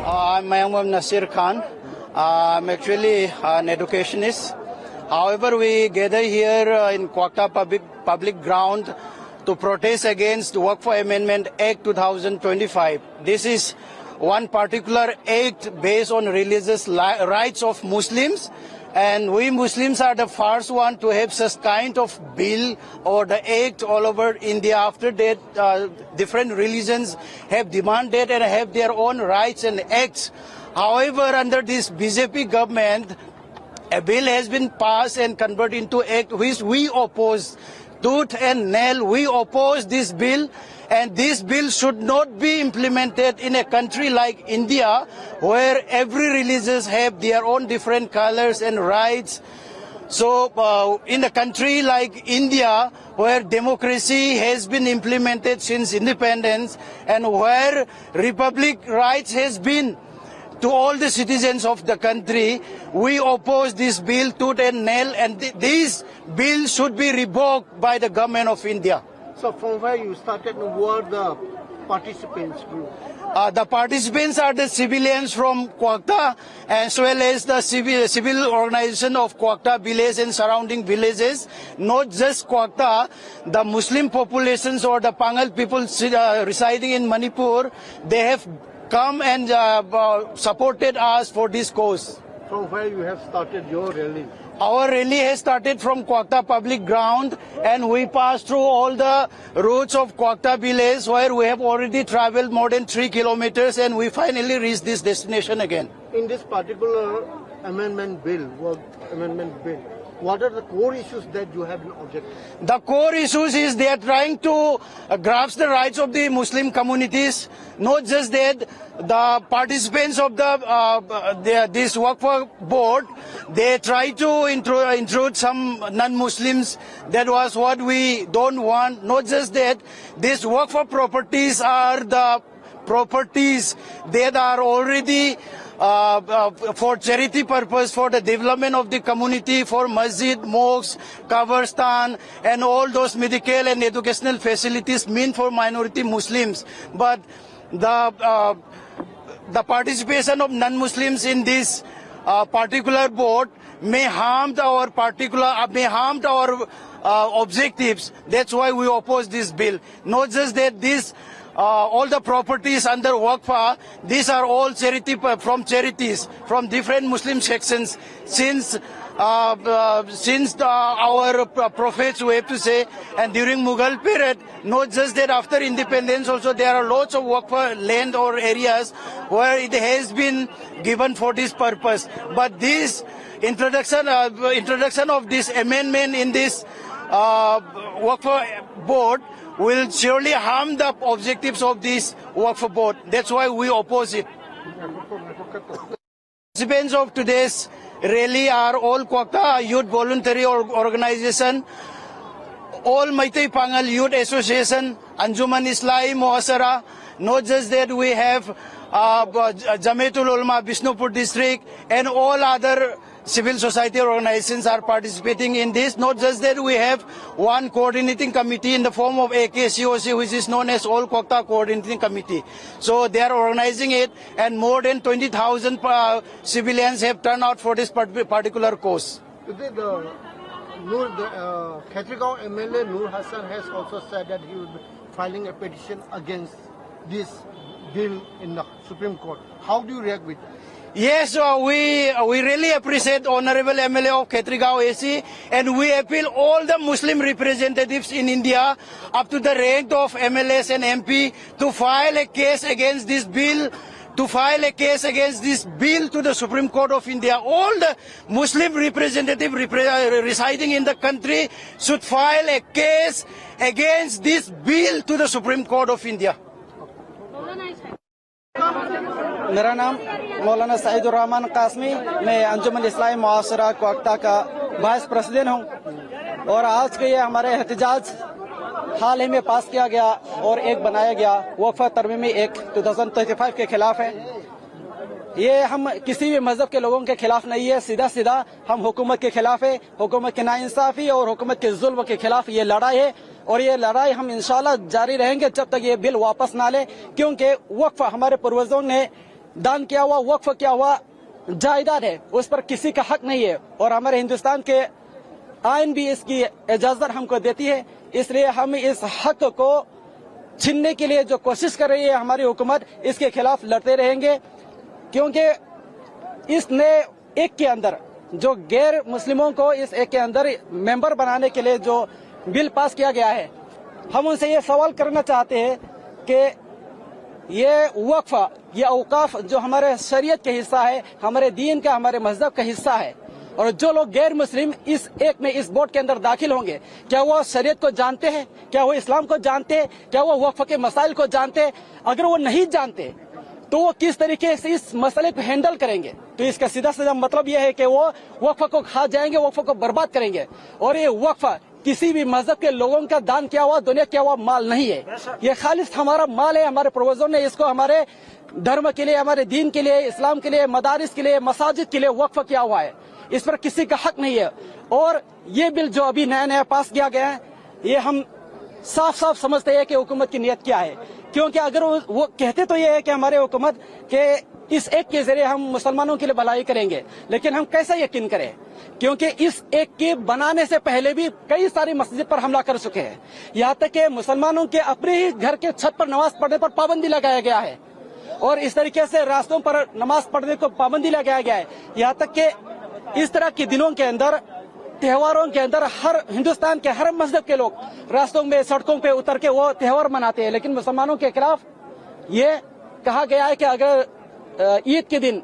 I'm Mohammad Nasir Khan. I'm actually an educationist. However, we gather here in Quokta public ground to protest against the Waqf Amendment Act 2025. This is one particular act based on religious rights of Muslims, and we Muslims are the first one to have such kind of bill or the act all over India. After that, different religions have demanded and have their own rights and acts. However, under this BJP government, a bill has been passed and converted into act which we oppose. Tooth and nail, we oppose this bill, and this bill should not be implemented in a country like India, where every religion have their own different colors and rights. So in a country like India, where democracy has been implemented since independence and where republic rights has been to all the citizens of the country, we oppose this bill tooth and nail, and this bill should be revoked by the government of India. So from where you started, who are the participants group? The participants are the civilians from Quokta, as well as the civil organization of Quokta village and surrounding villages. Not just Quokta, the Muslim populations or the Pangal people residing in Manipur, they have come and supported us for this cause. From where you have started your rally? Our rally has started from Quokta public ground, and we passed through all the routes of Quokta village, where we have already traveled more than 3 kilometers, and we finally reached this destination again. In this particular amendment bill, what are the core issues that you have been objecting? The core issues is they are trying to grasp the rights of the Muslim communities. Not just that, the participants of this Waqf board, they try to intrude some non-Muslims. That was what we don't want. Not just that, these Waqf properties are the properties that are already for charity purpose, for the development of the community, for masjid, mosques, kabristan, and all those medical and educational facilities meant for minority Muslims. But the participation of non-Muslims in this particular board may harm our objectives. That's why we oppose this bill. Not just that, this all the properties under Waqf, these are all from charities, from different Muslim sections. Since our prophets, we have to say, and during Mughal period, not just that, after independence also there are lots of Waqf land or areas where it has been given for this purpose. But this introduction of this amendment in this Waqf board will surely harm the objectives of this Waqf board. That's why we oppose it. Participants of today's rally are all Quokta Youth Voluntary Organization, all Meitei Pangal Youth Association, Anjuman Islami Muhasara. Not just that, we have Jamiatul Ulama Bishnupur district, and all other civil society organizations are participating in this. Not just that, we have one coordinating committee in the form of AKCOC, which is known as All Quokta Coordinating Committee. So they are organizing it, and more than 20,000 civilians have turned out for this particular cause. Khetrigaon MLA Nur Hassan has also said that he will be filing a petition against this bill in the Supreme Court. How do you react with that? Yes, we really appreciate Honorable MLA of Khetrigaon AC, and we appeal all the Muslim representatives in India up to the rank of MLS and MP to file a case against this bill, to the Supreme Court of India. All the Muslim representatives residing in the country should file a case against this bill to the Supreme Court of India. मेरा नाम मौलाना सईदुर रहमान कासमी, मैं अंजुमन इस्लामी मुआशरा क्वाक्ता का vice president हूँ, और आज के ये हमारे एहतजाज हाल ही में पास किया गया और एक बनाया गया वक्फ तरमीमी एक्ट 2035 के खिलाफ है। ये हम किसी भी मजहब के लोगों के खिलाफ नहीं है, सीधा सीधा हम हुकूमत के खिलाफ है, हुकूमत की नाइंसाफी और हुकूमत के जुल्म के खिलाफ ये लड़ाई है, और ये लड़ाई हम इंशाल्लाह जारी रहेंगे जब तक ये बिल वापस ना ले, क्योंकि वक्फ हमारे पूर्वजों ने दान किया हुआ, वक्फ किया हुआ जायदाद है, उस पर किसी का हक नहीं है। और हमारे हिंदुस्तान के आइन भी इसकी इजाजत हमको देती है। इसलिए हम इस हक को छीनने के लिए जो कोशिश कर रही है हमारी हुकूमत, इसके खिलाफ लड़ते रहेंगे। क्योंकि इस नए एक के अंदर जो गैर मुस्लिमों को इस एक के अंदर मेंबर बनाने के लिए जो बिल पास किया गया है, हम उनसे ये सवाल करना चाहते हैं कि ये वक्फ, ये औकाफ जो हमारे शरीयत का हिस्सा है, हमारे दीन का, हमारे मजहब का हिस्सा है, और जो लोग गैर मुस्लिम इस एक में, इस बोर्ड के अंदर दाखिल होंगे, क्या वो शरीयत को जानते हैं? क्या वो इस्लाम को जानते हैं? क्या वो वक्फ के मसाइल को जानते हैं? अगर वो नहीं जानते तो वो किस तरीके से इस मसले को हैंडल करेंगे? तो इसका सीधा सीधा मतलब यह है कि वो वक्फ को खा जाएंगे, वक्फ को बर्बाद करेंगे। और ये वक्फ किसी भी मजहब के लोगों का दान किया हुआ, दुनिया किया हुआ माल नहीं है। ये खालिस हमारा माल है। हमारे पूर्वजों ने इसको हमारे धर्म के लिए, हमारे दीन के लिए, इस्लाम के लिए, मदारिस के लिए, मसाजिद के लिए वक्फ किया हुआ है। इस पर किसी का हक नहीं है। और ये बिल जो अभी नया नया पास किया गया है, ये हम साफ साफ समझते हैं कि हुकूमत की नीयत क्या है। क्योंकि अगर वो कहते तो ये है कि हमारे हुकूमत के इस एक के जरिए हम मुसलमानों के लिए भलाई करेंगे, लेकिन हम कैसे यकीन करें? क्योंकि इस एक के बनाने से पहले भी कई सारी मस्जिद पर हमला कर चुके हैं। यहाँ तक कि मुसलमानों के अपने ही घर के छत पर नमाज पढ़ने पर पाबंदी लगाया गया है, और इस तरीके से रास्तों पर नमाज पढ़ने को पाबंदी लगाया गया है। यहाँ तक कि इस तरह के दिनों के अंदर, त्योहारों के अंदर, हर हिंदुस्तान के हर मस्जिद के लोग रास्तों में, सड़कों पे उतर के वो त्योहार मनाते हैं। लेकिन मुसलमानों के खिलाफ ये कहा गया है कि अगर ईद के दिन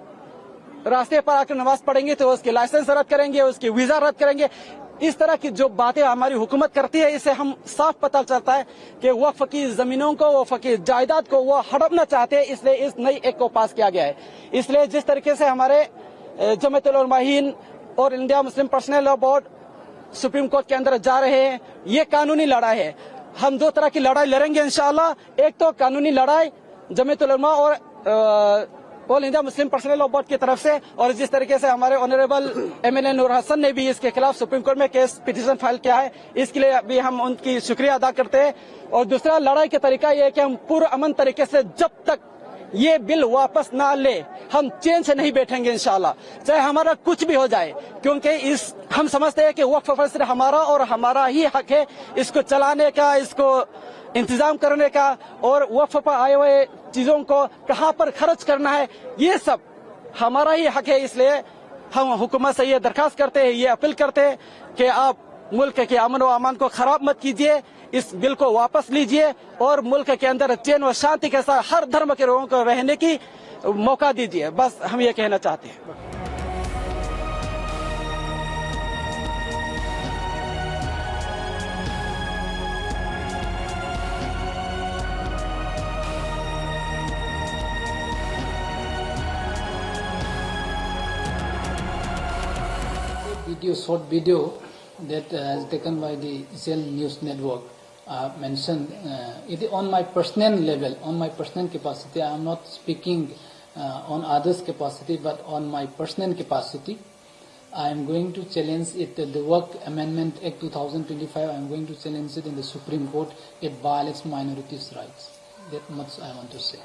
रास्ते पर आकर नमाज पढ़ेंगे तो उसके लाइसेंस रद्द करेंगे, उसकी वीजा रद्द करेंगे। इस तरह की जो बातें हमारी हुकूमत करती है, इससे हम साफ पता चलता है कि वक्फ की जमीनों को, वक्फ की जायदाद को वो हड़पना चाहते हैं। इसलिए इस नई एक्ट को पास किया गया है। इसलिए जिस तरीके से हमारे जमीयतुल उलमा हिंद और India Muslim personal law board supreme court के अंदर जा रहे हैं, ये कानूनी लड़ाई है। हम दो तरह की लड़ाई लड़ेंगे इंशाअल्लाह। एक तो कानूनी लड़ाई जमीयतुल उलमा और all India Muslim personal law board की तरफ से, और जिस तरीके से हमारे ऑनरेबल MLA नूर हसन ने भी इसके खिलाफ सुप्रीम कोर्ट में केस पिटीशन फाइल किया है, इसके लिए भी हम उनकी शुक्रिया अदा करते हैं। और दूसरा लड़ाई का तरीका ये है कि हम पूरा अमन तरीके से, जब तक ये बिल वापस ना ले, हम चैन से नहीं बैठेंगे इंशाल्लाह, चाहे हमारा कुछ भी हो जाए। क्योंकि हम समझते हैं कि वक्फ पर सिर्फ हमारा और हमारा ही हक है इसको चलाने का, इसको इंतजाम करने का, और वक्फ पर आए हुए चीजों को कहाँ पर खर्च करना है, ये सब हमारा ही हक है। इसलिए हम हुकूमत से ये दरखास्त करते हैं, ये अपील करते हैं कि आप मुल्क के अमन व अमान को खराब मत कीजिए, इस बिल को वापस लीजिए और मुल्क के अंदर चैन व शांति के साथ हर धर्म के लोगों को रहने की मौका दीजिए। बस हम ये कहना चाहते हैं। Short video that is taken by the Cell News Network mentioned it on my personal level, on my personal capacity. I am not speaking on others' capacity, but on my personal capacity. I am going to challenge it, the Work Amendment Act 2025. I am going to challenge it in the Supreme Court. It violates minorities' rights. That much I want to say.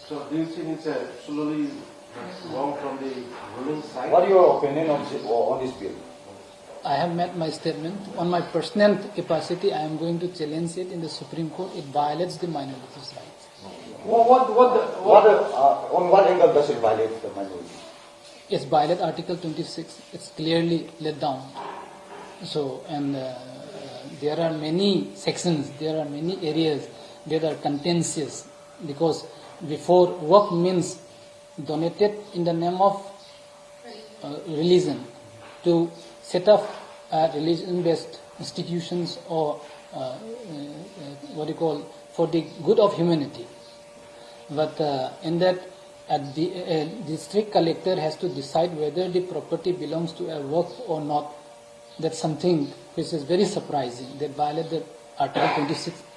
So do you think it's absolutely wrong from the ruling side? What is your opinion on this bill? I have made my statement. On my personal capacity, I am going to challenge it in the Supreme Court. It violates the minorities' rights. On what angle does it violate the minority? It's violate Article 26. It's clearly laid down. So, and there are many sections, there are many areas that are contentious, because before, work means donated in the name of religion to set up religion-based institutions, or for the good of humanity. But in that, the district collector has to decide whether the property belongs to a work or not. That's something which is very surprising. That violated Article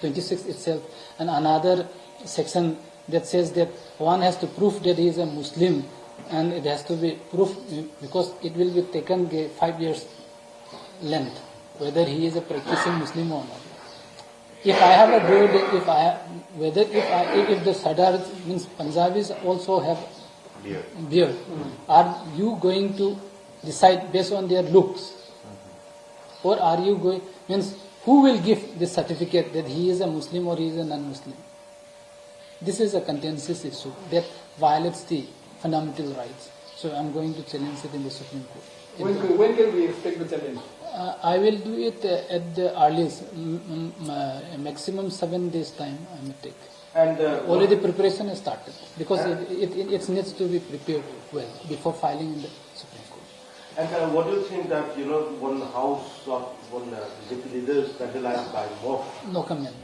26 itself, and another section that says that one has to prove that he is a Muslim, and it has to be proof because it will be taken 5 years length, whether he is a practicing Muslim or not. If I have a beard, if the Sardar means Punjabis also have beard, are you going to decide based on their looks, or are you going means who will give this certificate that he is a Muslim or he is a non-Muslim? This is a contentious issue that violates the fundamental rights. So I'm going to challenge it in the Supreme Court. When can we expect the challenge? I will do it at the earliest, maximum 7 days time I may take. And Already preparation has started because it needs to be prepared well before filing in the Supreme Court. And what do you think that, one house of one BJP leader is vandalized by mob? No comment.